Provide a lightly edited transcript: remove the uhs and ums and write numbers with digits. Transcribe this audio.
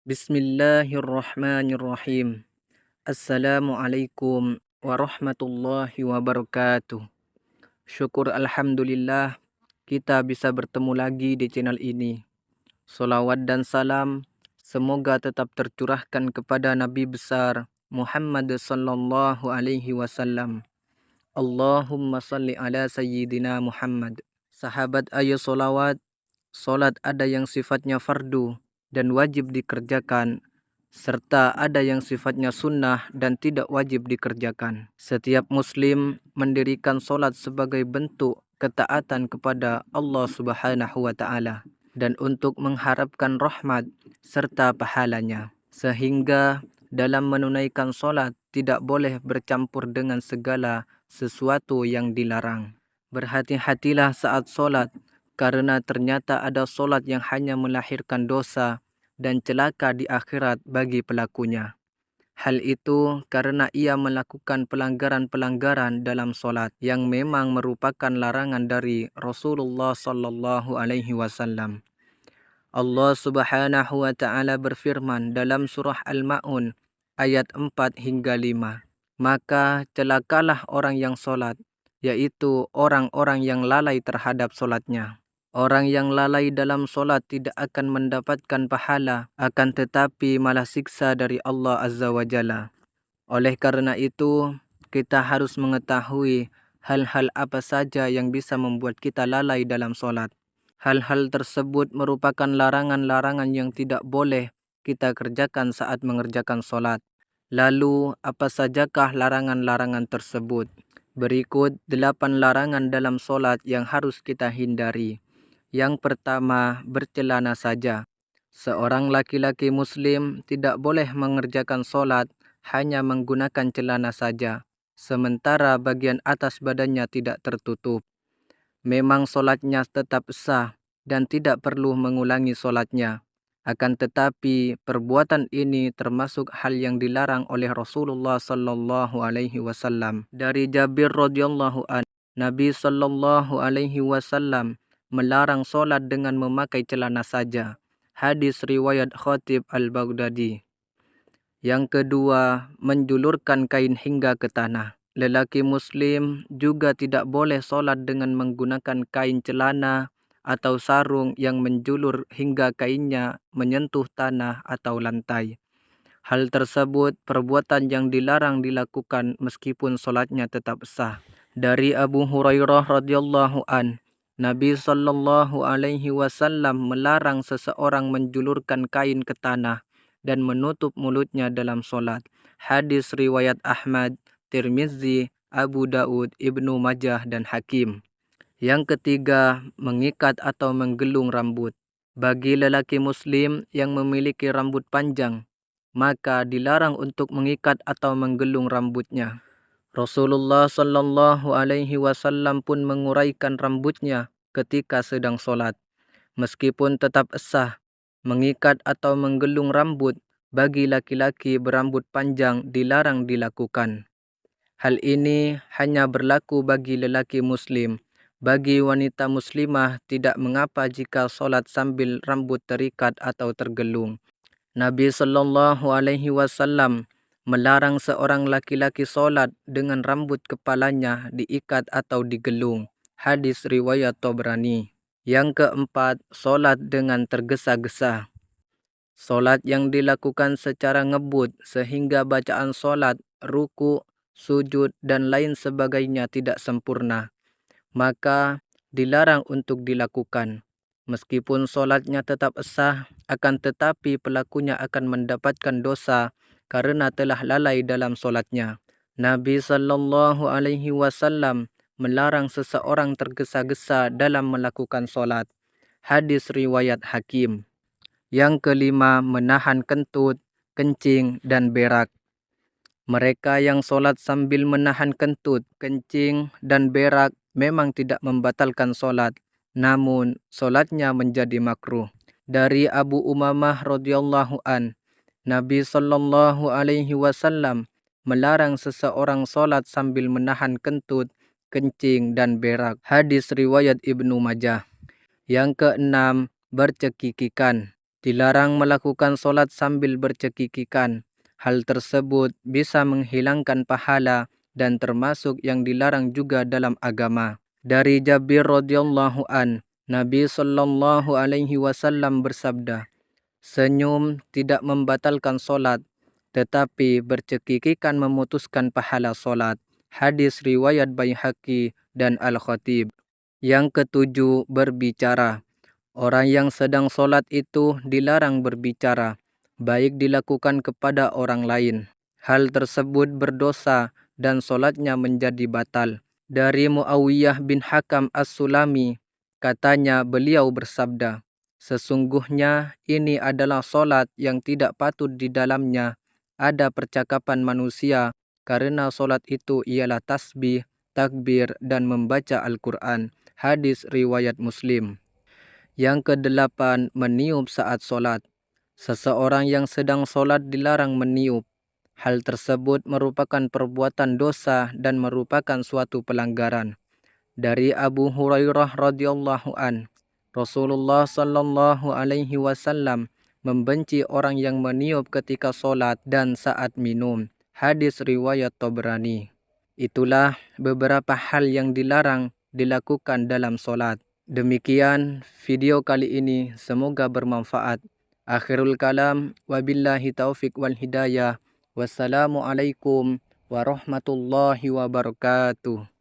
Bismillahirrahmanirrahim. Assalamualaikum warahmatullahi wabarakatuh. Syukur alhamdulillah kita bisa bertemu lagi di channel ini. Salawat dan salam semoga tetap tercurahkan kepada Nabi besar Muhammad sallallahu alaihi wasallam. Allahumma salli ala sayyidina Muhammad. Sahabat ayo solawat. Solat ada yang sifatnya fardu dan wajib dikerjakan, serta ada yang sifatnya sunnah dan tidak wajib dikerjakan. Setiap muslim mendirikan solat sebagai bentuk ketaatan kepada Allah Subhanahu wa Ta'ala dan untuk mengharapkan rahmat serta pahalanya. Sehingga dalam menunaikan solat tidak boleh bercampur dengan segala sesuatu yang dilarang. Berhati-hatilah saat solat, karena ternyata ada solat yang hanya melahirkan dosa dan celaka di akhirat bagi pelakunya. Hal itu karena ia melakukan pelanggaran-pelanggaran dalam solat yang memang merupakan larangan dari Rasulullah sallallahu alaihi wasallam. Allah Subhanahu wa Ta'ala berfirman dalam surah Al-Ma'un ayat 4 hingga 5. Maka celakalah orang yang solat, yaitu orang-orang yang lalai terhadap solatnya. Orang yang lalai dalam solat tidak akan mendapatkan pahala, akan tetapi malah siksa dari Allah Azza wa Jalla. Oleh karena itu, kita harus mengetahui hal-hal apa saja yang bisa membuat kita lalai dalam solat. Hal-hal tersebut merupakan larangan-larangan yang tidak boleh kita kerjakan saat mengerjakan solat. Lalu, apa sajakah larangan-larangan tersebut? Berikut 8 larangan dalam solat yang harus kita hindari. Yang pertama, bercelana saja. Seorang laki-laki muslim tidak boleh mengerjakan solat hanya menggunakan celana saja, sementara bagian atas badannya tidak tertutup. Memang solatnya tetap sah dan tidak perlu mengulangi solatnya. Akan tetapi perbuatan ini termasuk hal yang dilarang oleh Rasulullah sallallahu alaihi wasallam. Dari Jabir radhiyallahu an, Nabi sallallahu alaihi wasallam melarang solat dengan memakai celana saja. Hadis riwayat Khatib Al-Baghdadi. Yang kedua, menjulurkan kain hingga ke tanah. Lelaki muslim juga tidak boleh solat dengan menggunakan kain celana atau sarung yang menjulur hingga kainnya menyentuh tanah atau lantai. Hal tersebut perbuatan yang dilarang dilakukan meskipun solatnya tetap sah. Dari Abu Hurairah radhiyallahu an, Nabi sallallahu alaihi wasallam melarang seseorang menjulurkan kain ke tanah dan menutup mulutnya dalam solat. Hadis riwayat Ahmad, Tirmizi, Abu Daud, Ibnu Majah dan Hakim. Yang ketiga, mengikat atau menggelung rambut. Bagi lelaki muslim yang memiliki rambut panjang, maka dilarang untuk mengikat atau menggelung rambutnya. Rasulullah sallallahu alaihi wasallam pun menguraikan rambutnya ketika sedang solat. Meskipun tetap sah, mengikat atau menggelung rambut bagi laki-laki berambut panjang dilarang dilakukan. Hal ini hanya berlaku bagi lelaki muslim. Bagi wanita muslimah tidak mengapa jika solat sambil rambut terikat atau tergelung. Nabi sallallahu alaihi wasallam melarang seorang laki-laki solat dengan rambut kepalanya diikat atau digelung. Hadis riwayat Tabrani. Yang keempat, solat dengan tergesa-gesa. Solat yang dilakukan secara ngebut sehingga bacaan solat, ruku, sujud dan lain sebagainya tidak sempurna, maka dilarang untuk dilakukan. Meskipun solatnya tetap sah, akan tetapi pelakunya akan mendapatkan dosa karena telah lalai dalam solatnya. Nabi sallallahu alaihi wasallam melarang seseorang tergesa-gesa dalam melakukan solat. Hadis riwayat Hakim. Yang kelima, menahan kentut, kencing dan berak. Mereka yang solat sambil menahan kentut, kencing dan berak memang tidak membatalkan solat, namun solatnya menjadi makruh. Dari Abu Umamah radhiyallahu an, Nabi sallallahu alaihi wasallam melarang seseorang solat sambil menahan kentut, kencing dan berak. Hadis riwayat Ibnu Majah. Yang keenam, bercekikikan. Dilarang melakukan solat sambil bercekikikan. Hal tersebut bisa menghilangkan pahala dan termasuk yang dilarang juga dalam agama. Dari Jabir radhiyallahu an, Nabi sallallahu alaihi wasallam bersabda, "Senyum tidak membatalkan solat, tetapi bercekikikan memutuskan pahala solat." Hadis riwayat Baihaqi dan Al-Khatib. Yang ketujuh, berbicara. Orang yang sedang solat itu dilarang berbicara, baik dilakukan kepada orang lain. Hal tersebut berdosa dan solatnya menjadi batal. Dari Muawiyah bin Hakam As-Sulami, katanya beliau bersabda, "Sesungguhnya ini adalah solat yang tidak patut di dalamnya ada percakapan manusia, karena solat itu ialah tasbih, takbir, dan membaca Al-Quran." Hadis riwayat Muslim. Yang kedelapan, meniup saat solat. Seseorang yang sedang solat dilarang meniup. Hal tersebut merupakan perbuatan dosa dan merupakan suatu pelanggaran. Dari Abu Hurairah radhiyallahu an, Rasulullah sallallahu alaihi wasallam membenci orang yang meniup ketika solat dan saat minum. Hadis riwayat Tabrani. Itulah beberapa hal yang dilarang dilakukan dalam solat. Demikian video kali ini, semoga bermanfaat. Akhirul kalam, wabillahi taufik wal hidayah. Wassalamualaikum warahmatullahi wabarakatuh.